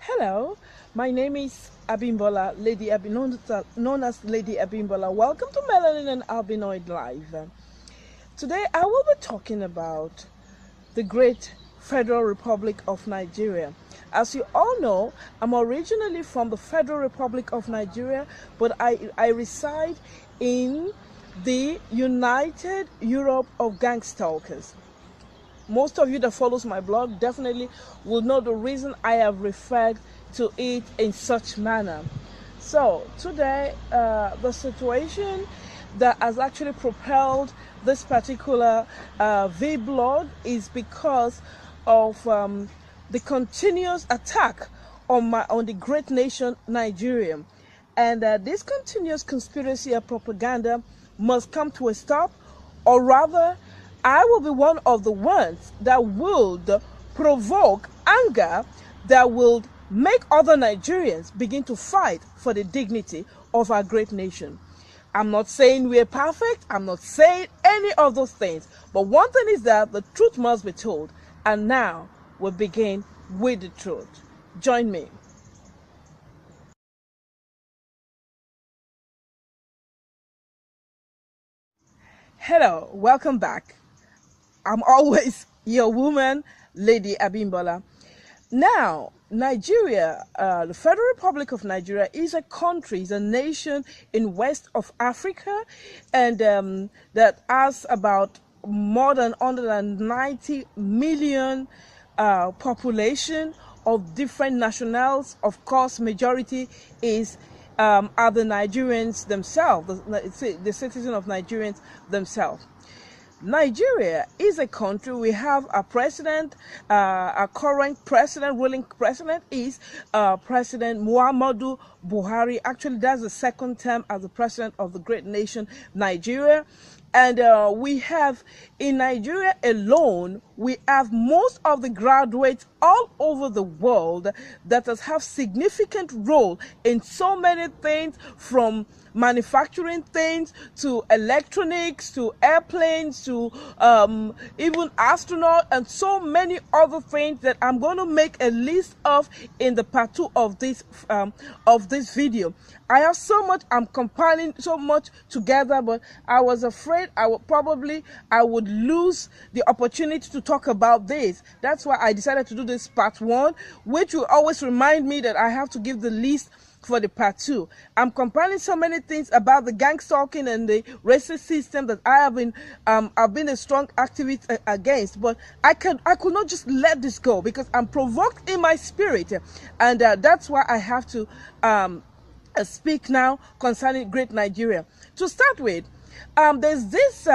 Hello, my name is Abimbola, known as Lady Abimbola. Welcome to Melanin and Albinoid Live. Today I will be talking about the great Federal Republic of Nigeria. As you all know, I'm originally from the Federal Republic of Nigeria, but I reside in the United Europe of Gangstalkers. Most of you that follows my blog definitely will know the reason I have referred to it in such manner. So today, the situation that has actually propelled this particular vlog is because of the continuous attack on the great nation Nigeria, and this continuous conspiracy and propaganda must come to a stop, or rather I will be one of the ones that would provoke anger that will make other Nigerians begin to fight for the dignity of our great nation. I'm not saying we're perfect. I'm not saying any of those things. But one thing is that the truth must be told. And now we'll begin with the truth. Join me. Hello, welcome back. I'm always your woman, Lady Abimbola. Now, Nigeria, the Federal Republic of Nigeria is a country, is a nation in West of Africa, and that has about more than 190 million population of different nationals. Of course, majority are the Nigerians themselves, the citizens of Nigerians themselves. Nigeria is a country. We have a president, our current president, ruling president is President Muhammadu Buhari. Actually, that's the second term as the president of the great nation, Nigeria. And we have, in Nigeria alone, we have most of the graduates all over the world that have significant role in so many things, from manufacturing things to electronics to airplanes to even astronaut and so many other things that I'm going to make a list of in the part 2 of this video. I have so much, I'm compiling so much together, but I was afraid I would lose the opportunity to talk about this. That's why I decided to do this part 1, which will always remind me that I have to give the list for the part 2. I'm compiling so many things about the gang stalking and the racist system that I've been a strong activist against, but I could not just let this go because I'm provoked in my spirit, and that's why I have to speak now concerning great Nigeria. To start with, there's this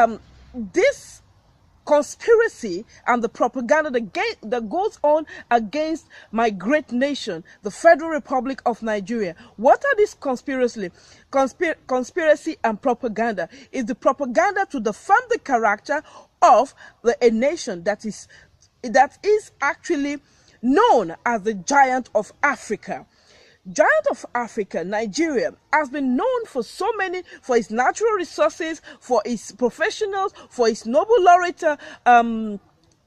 conspiracy and the propaganda that goes on against my great nation, the Federal Republic of Nigeria. What are these conspiracy and propaganda? Is the propaganda to defend the character of a nation that is actually known as the Giant of Africa. Giant of Africa, Nigeria, has been known for its natural resources, for its professionals, for its Nobel laureate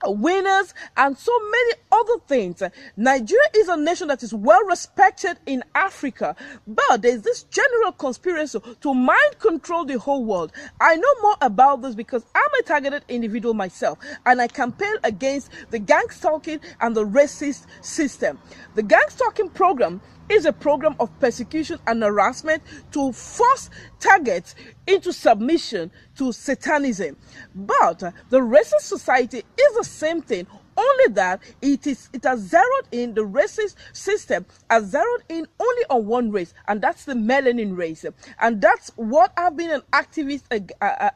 winners, and so many other things. Nigeria is a nation that is well respected in Africa, but there's this general conspiracy to mind control the whole world. I know more about this because I'm a targeted individual myself, and I campaign against the gang stalking and the racist system. The gang stalking program is a program of persecution and harassment to force targets into submission to Satanism. But the racist society is the same thing, only that it has zeroed in, the racist system has zeroed in only on one race, and that's the melanin race. And that's what I've been an activist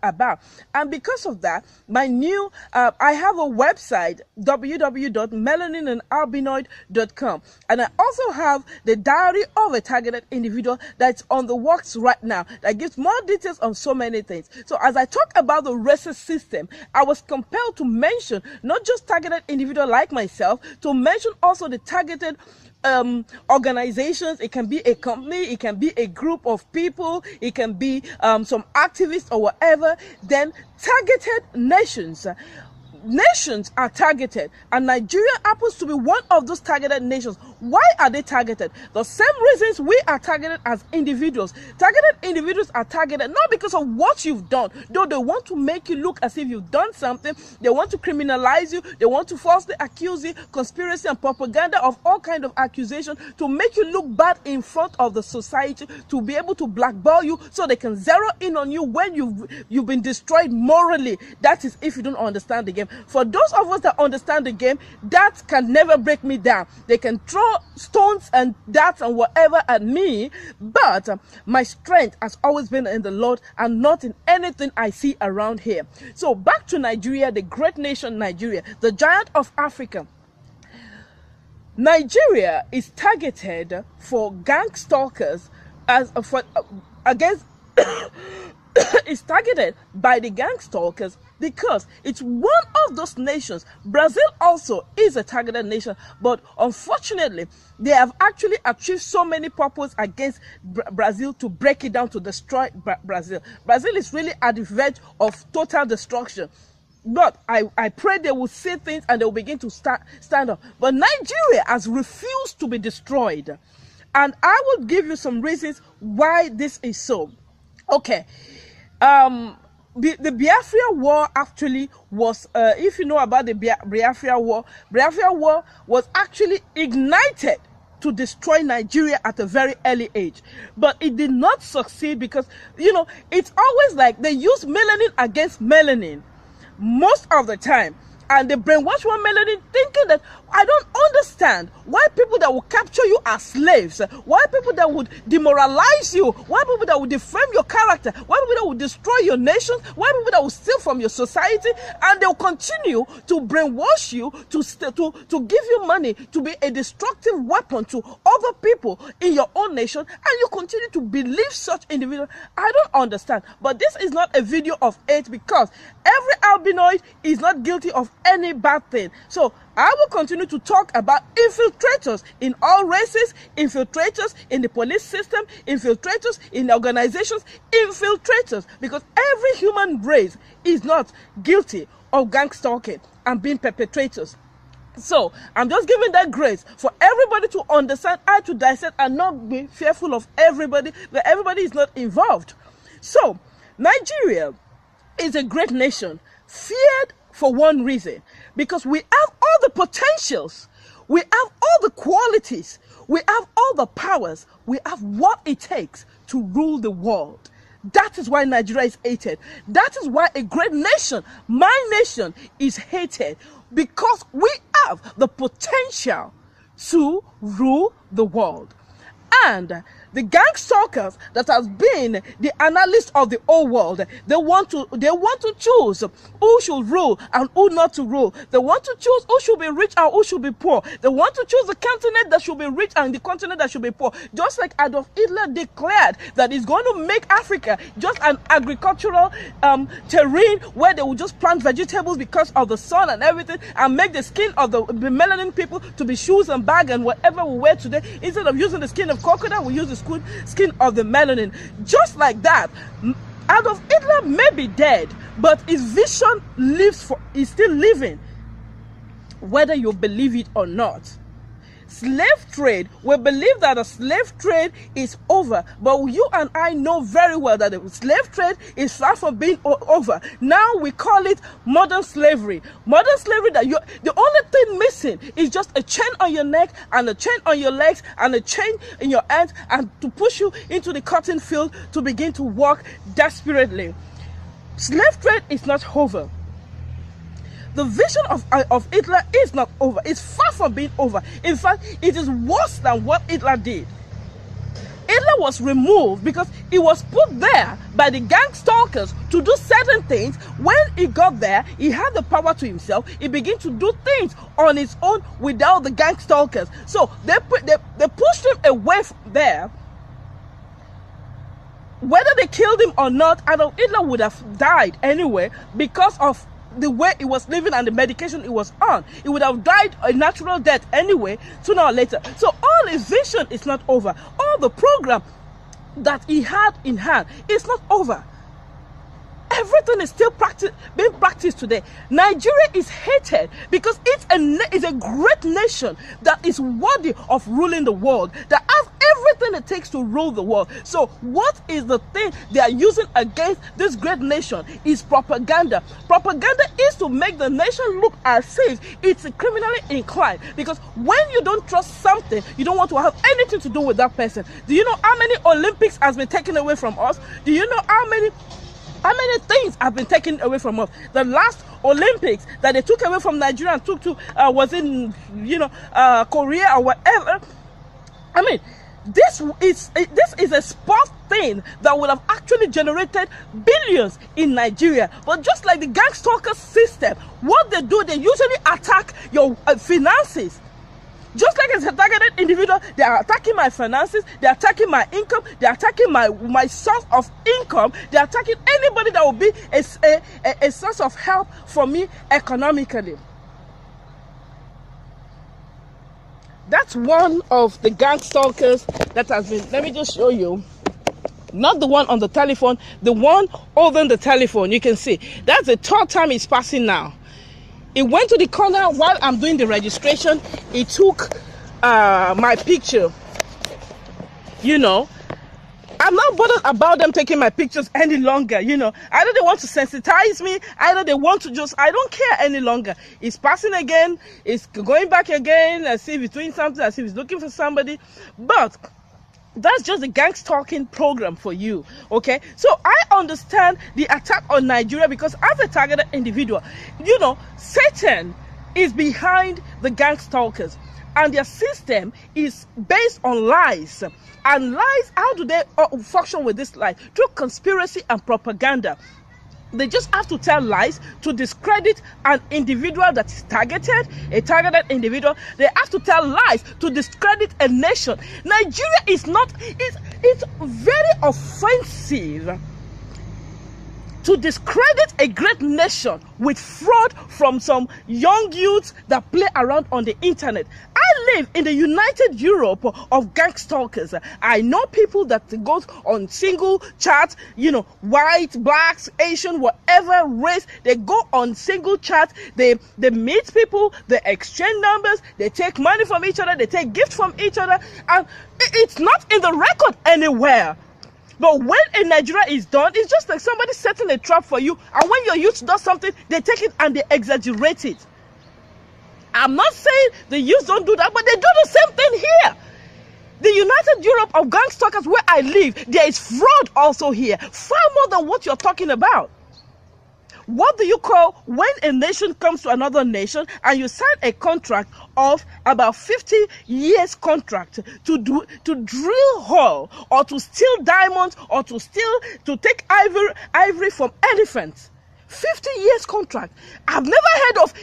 about. And because of that, I have a website, www.melaninandalbinoid.com, and I also have the diary of a targeted individual that's on the works right now that gives more details on so many things. So as I talk about the racist system, I was compelled to mention not just targeted individual like myself, to mention also the targeted organizations. It can be a company, it can be a group of people, it can be some activists or whatever. Then targeted nations. nations are targeted, and Nigeria happens to be one of those targeted nations. Why are they targeted? The same reasons we are targeted as individuals. Targeted individuals are targeted not because of what you've done, though they want to make you look as if you've done something. They want to criminalize you. They want to falsely accuse you, conspiracy and propaganda of all kinds of accusations to make you look bad in front of the society, to be able to blackball you so they can zero in on you when you've been destroyed morally. That is if you don't understand the game. For those of us that understand the game, that can never break me down. They can throw stones and darts and whatever at me, but my strength has always been in the Lord and not in anything I see around here. So back to Nigeria, the great nation Nigeria, the giant of Africa. Nigeria is targeted for gang stalkers against is targeted by the gang stalkers because it's one of those nations. Brazil also is a targeted nation, but unfortunately, they have actually achieved so many purposes against Brazil to break it down, to destroy Brazil. Brazil is really at the verge of total destruction. But I pray they will see things and they will begin to stand up. But Nigeria has refused to be destroyed. And I will give you some reasons why this is so. Okay. The Biafra War actually was, if you know about the Biafra War was actually ignited to destroy Nigeria at a very early age. But it did not succeed because, you know, it's always like they use melanin against melanin most of the time. And they brainwash one melanin thinking that, I don't understand why people that will capture you as slaves, why people that would demoralize you, why people that would defame your character, why people that would destroy your nation, why people that will steal from your society, and they'll continue to brainwash you, to give you money to be a destructive weapon to other people in your own nation, and you continue to believe such individuals. I don't understand. But this is not a video of hate because every albinoid is not guilty of any bad thing. So I will continue to talk about infiltrators in all races, infiltrators in the police system, infiltrators in organizations, infiltrators, because every human race is not guilty of gang stalking and being perpetrators. So I'm just giving that grace for everybody to understand how to dissect and not be fearful of everybody, that everybody is not involved. So Nigeria is a great nation, feared for one reason, because we have all the potentials, we have all the qualities, we have all the powers, we have what it takes to rule the world. That is why Nigeria is hated. That is why a great nation, my nation, is hated, because we have the potential to rule the world. And the gang stalkers that has been the analyst of the whole world, they want to choose who should rule and who not to rule. They want to choose who should be rich and who should be poor. They want to choose the continent that should be rich and the continent that should be poor. Just like Adolf Hitler declared that he's going to make Africa just an agricultural terrain where they will just plant vegetables because of the sun and everything, and make the skin of the melanin people to be shoes and bag and whatever we wear today. Instead of using the skin of crocodile, we use the skin of the melanin. Just like that, Adolf Hitler may be dead, but his vision is still living, whether you believe it or not. Slave trade, we believe that the slave trade is over, but you and I know very well that the slave trade is far from being over. Now we call it modern slavery. Modern slavery, that the only thing missing is just a chain on your neck and a chain on your legs and a chain in your hands, and to push you into the cotton field to begin to work desperately. Slave trade is not over. The vision of Hitler is not over. It's far from being over. In fact, it is worse than what Hitler did. Hitler was removed because he was put there by the gang stalkers to do certain things. When he got there, he had the power to himself. He began to do things on his own without the gang stalkers. So they pushed him away from there. Whether they killed him or not, Adolf Hitler would have died anyway because of the way he was living and the medication he was on. He would have died a natural death anyway, sooner or later. So all his vision is not over. All the program that he had in hand is not over. everything is still being practiced today. Nigeria is hated because it's a great nation that is worthy of ruling the world, that has everything it takes to rule the world. So what is the thing they are using against this great nation? Is propaganda. Propaganda is to make the nation look as if it's criminally inclined, because when you don't trust something, you don't want to have anything to do with that person. Do you know how many Olympics has been taken away from us? Do you know how many things have been taken away from us? The last Olympics that they took away from Nigeria and took to was in Korea or whatever. I mean, this is a sport thing that would have actually generated billions in Nigeria. But just like the gang stalker system, what they do, they usually attack your finances. Just like it's a targeted individual, they are attacking my finances, they are attacking my income, they are attacking my source of income, they are attacking anybody that will be a source of help for me economically. That's one of the gang stalkers that has been, let me just show you. Not the one on the telephone, the one over the telephone. You can see, that's the third time it's passing now. It went to the corner while I'm doing the registration. It took my picture. You know, I'm not bothered about them taking my pictures any longer. You know, either they want to sensitize me, either they want to just, I don't care any longer. It's passing again, it's going back again, as if it's doing something, as if it's looking for somebody. But that's just the gang stalking program for you, okay? So I understand the attack on Nigeria because as a targeted individual, you know, Satan is behind the gang stalkers, and their system is based on lies. And lies, how do they function with this lie? Through conspiracy and propaganda. They just have to tell lies to discredit an individual that is targeted, a targeted individual. They have to tell lies to discredit a nation. Nigeria is not, it's very offensive to discredit a great nation with fraud from some young youths that play around on the internet. I live in the United Europe of gang stalkers. I know people that goes on single chat, you know, white, blacks, Asian, whatever race, they go on single chat, they meet people, they exchange numbers, they take money from each other, they take gifts from each other, and it's not in the record anywhere. But when in Nigeria is done, it's just like somebody setting a trap for you. And when your youth does something, they take it and they exaggerate it. I'm not saying the youth don't do that, but they do the same thing here. The United Europe of gang stalkers where I live, there is fraud also here. Far more than what you're talking about. What do you call when a nation comes to another nation and you sign a contract of about 50 years contract to drill hole or to steal diamonds or to take ivory from elephants? 50 years contract. I've never heard of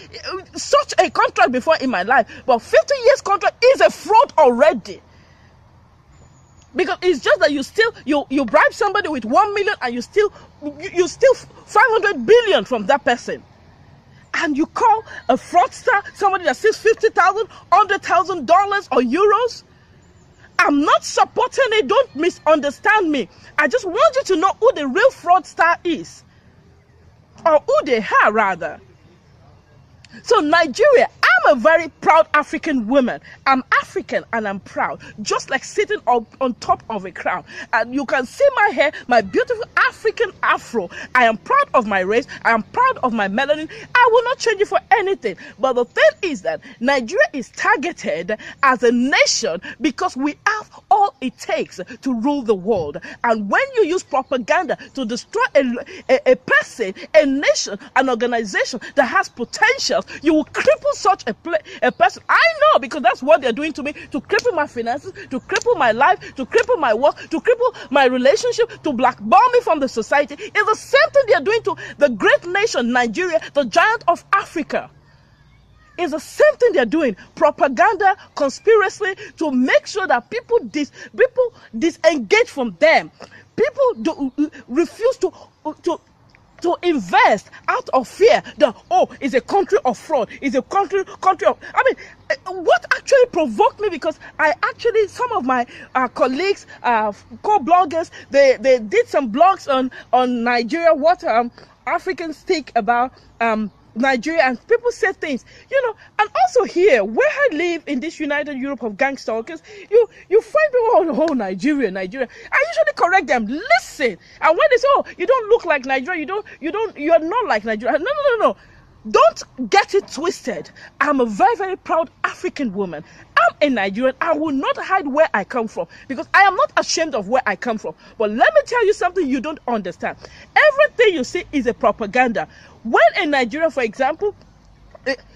such a contract before in my life, but 50 years contract is a fraud already. Because it's just that you bribe somebody with 1 million and you steal 500 billion from that person. And you call a fraudster somebody that steals $50,000, $100,000 or euros? I'm not supporting it. Don't misunderstand me. I just want you to know who the real fraudster is. Or who they are, rather. So Nigeria, I'm a very proud African woman. I'm African and I'm proud, just like sitting on top of a crown. And you can see my hair, my beautiful African afro. I am proud of my race. I am proud of my melanin. I will not change it for anything. But the thing is that Nigeria is targeted as a nation because we have all it takes to rule the world. And when you use propaganda to destroy a person, a nation, an organization that has potential, you will cripple such a person. I know, because that's what they're doing to me, to cripple my finances, to cripple my life, to cripple my work, to cripple my relationship, to blackball me from the society. It's the same thing they're doing to the great nation Nigeria, the giant of Africa. It's the same thing they're doing. Propaganda, conspiracy, to make sure that people disengage from them. People refuse to to invest out of fear that, oh, it's a country of fraud, it's a country of, I mean, what actually provoked me, because some of my colleagues, co-bloggers, they did some blogs on Nigeria, what Africans think about Nigeria, and people say things, and also here where I live in this United Europe of gang stalkers, you find people, oh, Nigeria. I usually correct them, listen, and when they say, oh, you don't look like Nigeria, you're not like Nigeria. No. Don't get it twisted. I'm a very, very proud African woman. I'm a Nigerian. I will not hide where I come from, because I am not ashamed of where I come from. But let me tell you something you don't understand. Everything you see is a propaganda. When a Nigerian, for example,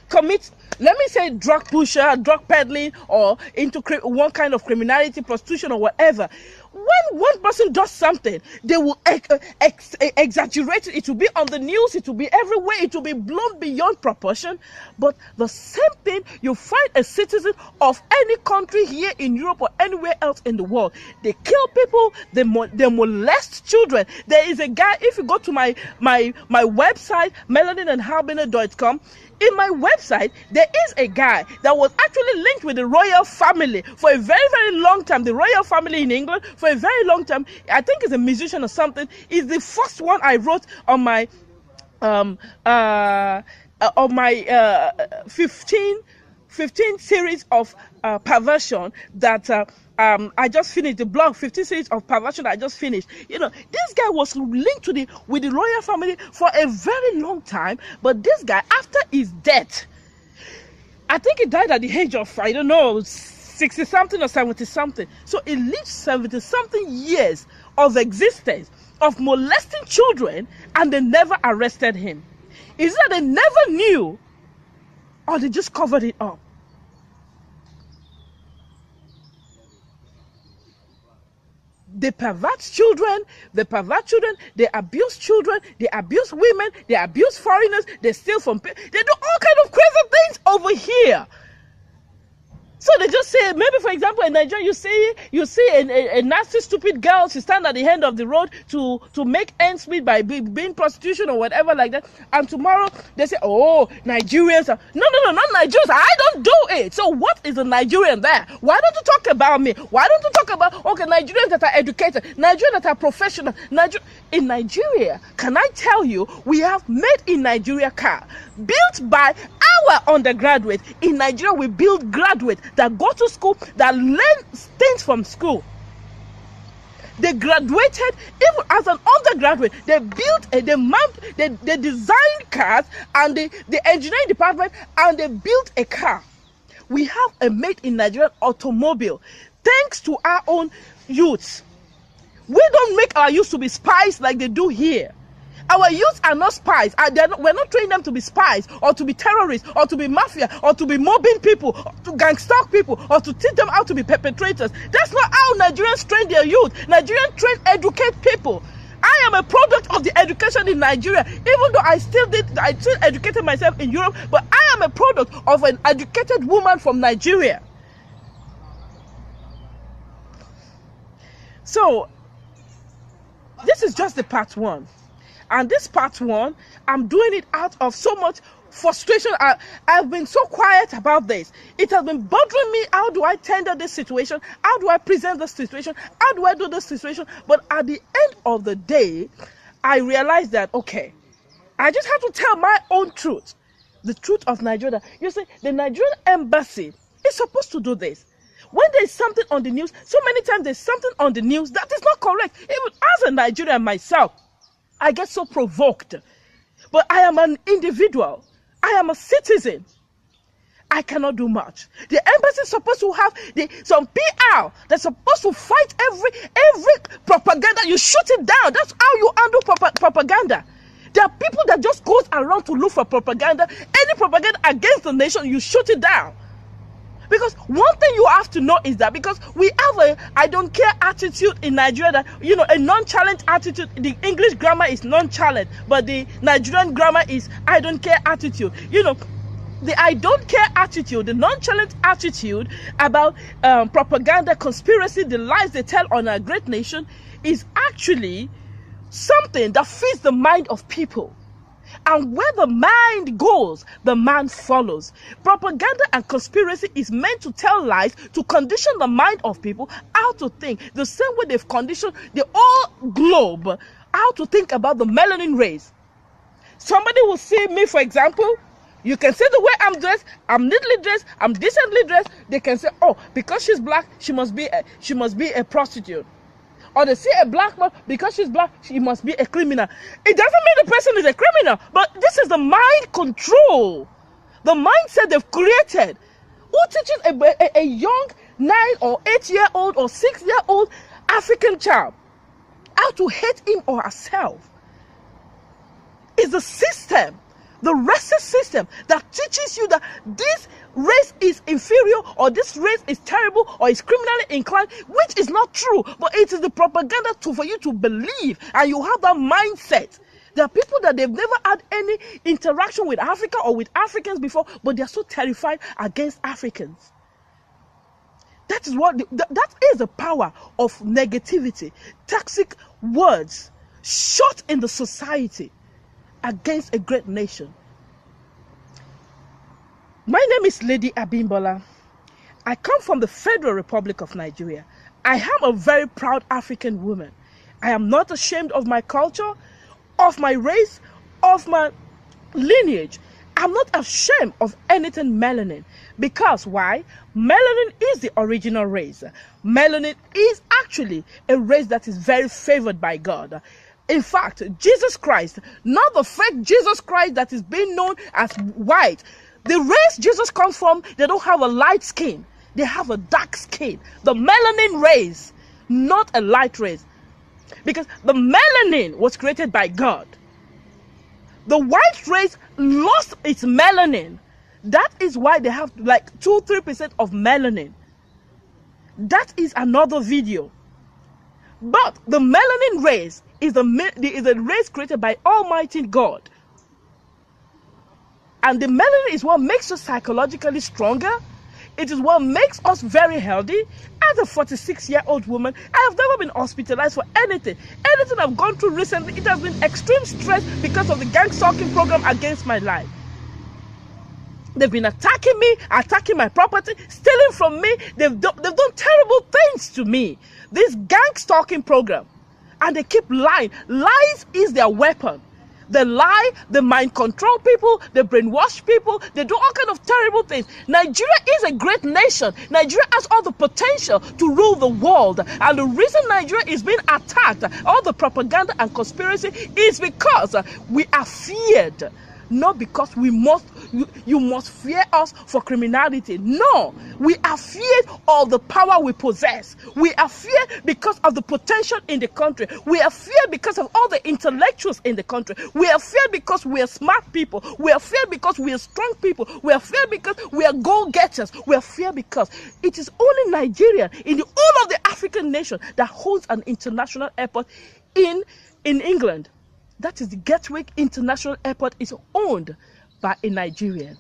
commits, let me say, drug pusher, drug peddling, or into one kind of criminality, prostitution, or whatever, when one person does something, they will exaggerate it. It will be on the news, it will be everywhere, it will be blown beyond proportion. But the same thing, you find a citizen of any country here in Europe or anywhere else in the world. They kill people, they molest children. There is a guy, if you go to my website, melaninandhalbiner.com, in my website, there is a guy that was actually linked with the royal family for a very, very long time. The royal family in England for a very long time. I think he's a musician or something. He's the first one I wrote on my 15 series of perversion that I just finished. The blog 15 series of perversion I just finished. This guy was linked with the royal family for a very long time. But this guy, after his death, I think he died at the age of, I don't know, 60 something or 70 something. So he lived 70 something years of existence of molesting children, and they never arrested him. Is that they never knew, or they just covered it up? They pervert children, they abuse children, they abuse women, they abuse foreigners, they steal from people, they do all kinds of crazy things over here. So they just say, maybe for example in Nigeria, you see a nasty, stupid girl, she stand at the end of the road to make ends meet by being prostitution or whatever like that, and tomorrow they say, oh, Nigerians are, no, not Nigerians, I don't do it. So what is a Nigerian there? Why don't you talk about me? Why don't you talk about, okay, Nigerians that are educated, Nigerians that are professional, in Nigeria, can I tell you, we have made in Nigeria car built by our undergraduate. In Nigeria, we build graduates that go to school, that learn things from school. They graduated, even as an undergraduate, they built, they designed cars, and the engineering department, and they built a car. We have a made in Nigeria automobile, thanks to our own youths. We don't make our youth to be spies like they do here. Our youth are not spies. We're not training them to be spies or to be terrorists or to be mafia or to be mobbing people, or to gangstalk people, or to teach them how to be perpetrators. That's not how Nigerians train their youth. Nigerians train, educate people. I am a product of the education in Nigeria, even though I still educated myself in Europe, but I am a product of an educated woman from Nigeria. So this is just the part one. And this part one, I'm doing it out of so much frustration. I've been so quiet about this. It has been bothering me. How do I tender this situation? How do I present this situation? How do I do this situation? But at the end of the day, I realized that, okay, I just have to tell my own truth. The truth of Nigeria. You see, the Nigerian embassy is supposed to do this. When there's something on the news, so many times there's something on the news that is not correct. Even as a Nigerian myself, I get so provoked. But I am an individual. I am a citizen. I cannot do much. The embassy is supposed to have some PR that's supposed to fight every propaganda. You shoot it down. That's how you handle propaganda. There are people that just goes around to look for propaganda. Any propaganda against the nation, you shoot it down. Because one thing you have to know is that because we have a I don't care attitude in Nigeria, that, a nonchalant attitude. The English grammar is nonchalant, but the Nigerian grammar is I don't care attitude. The I don't care attitude, the nonchalant attitude about propaganda, conspiracy, the lies they tell on our great nation is actually something that feeds the mind of people. And where the mind goes, the man follows. Propaganda and conspiracy is meant to tell lies, to condition the mind of people how to think. The same way they've conditioned the whole globe how to think about the melanin race. Somebody will see me, for example, you can see the way I'm dressed, I'm neatly dressed, I'm decently dressed. They can say, oh, because she's black, she must be a prostitute. Or they see a black man, because she's black, she must be a criminal. It doesn't mean the person is a criminal, but this is the mind control, the mindset they've created. Who teaches a young 9 or 8-year-old or 6-year-old African child how to hate him or herself? It's the system, the racist system, that teaches you that this race is inferior, or this race is terrible, or is criminally inclined, which is not true, but it is the propaganda for you to believe, and you have that mindset. There are people that they've never had any interaction with Africa or with Africans before, but they're so terrified against Africans. That is that is the power of negativity, toxic words shot in the society against a great nation. My name is Lady Abimbola. I come from the Federal Republic of Nigeria. I am a very proud African woman. I am not ashamed of my culture, of my race, of my lineage. I'm not ashamed of anything melanin. Because why? Melanin is the original race. Melanin is actually a race that is very favored by God. In fact, Jesus Christ, not the fake Jesus Christ that is being known as white. The race Jesus comes from, they don't have a light skin. They have a dark skin. The melanin race, not a light race. Because the melanin was created by God. The white race lost its melanin. That is why they have like 2-3% of melanin. That is another video. But the melanin race is a race created by Almighty God. And the melanin is what makes us psychologically stronger. It is what makes us very healthy. As a 46-year-old woman, I have never been hospitalized for anything. Anything I've gone through recently, it has been extreme stress because of the gang stalking program against my life. They've been attacking me, attacking my property, stealing from me. They've done terrible things to me. This gang stalking program. And they keep lying. Lies is their weapon. They lie, they mind control people, they brainwash people, they do all kinds of terrible things. Nigeria is a great nation. Nigeria has all the potential to rule the world. And the reason Nigeria is being attacked, all the propaganda and conspiracy, is because we are feared. Not because you must fear us for criminality. No, we are feared of the power we possess. We are feared because of the potential in the country. We are feared because of all the intellectuals in the country. We are feared because we are smart people. We are feared because we are strong people. We are feared because we are goal-getters. We are feared because it is only Nigeria in the whole of the African nation that holds an international airport in England. That is the Gatwick International Airport is owned by a Nigerian.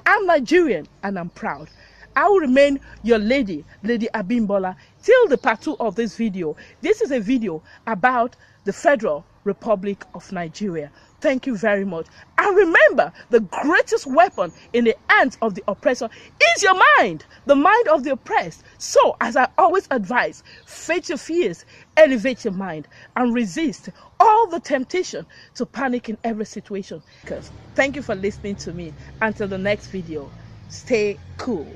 I'm Nigerian and I'm proud. I will remain your lady, Lady Abimbola, till the part 2 of this video. This is a video about the Federal Republic of Nigeria. Thank you very much. And remember, the greatest weapon in the hands of the oppressor is your mind, the mind of the oppressed. So, as I always advise, face your fears, elevate your mind, and resist all the temptation to panic in every situation. Thank you for listening to me. Until the next video, stay cool.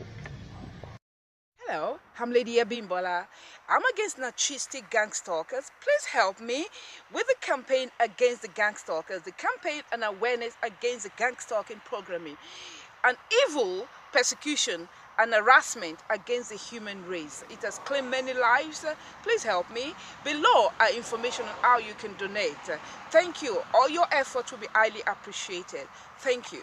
Hello, I'm Lady Abimbola. I'm against narcissistic gang stalkers. Please help me with the campaign against the gang stalkers, the campaign and awareness against the gang stalking programming, and evil persecution and harassment against the human race. It has claimed many lives. Please help me. Below are information on how you can donate. Thank you. All your efforts will be highly appreciated. Thank you.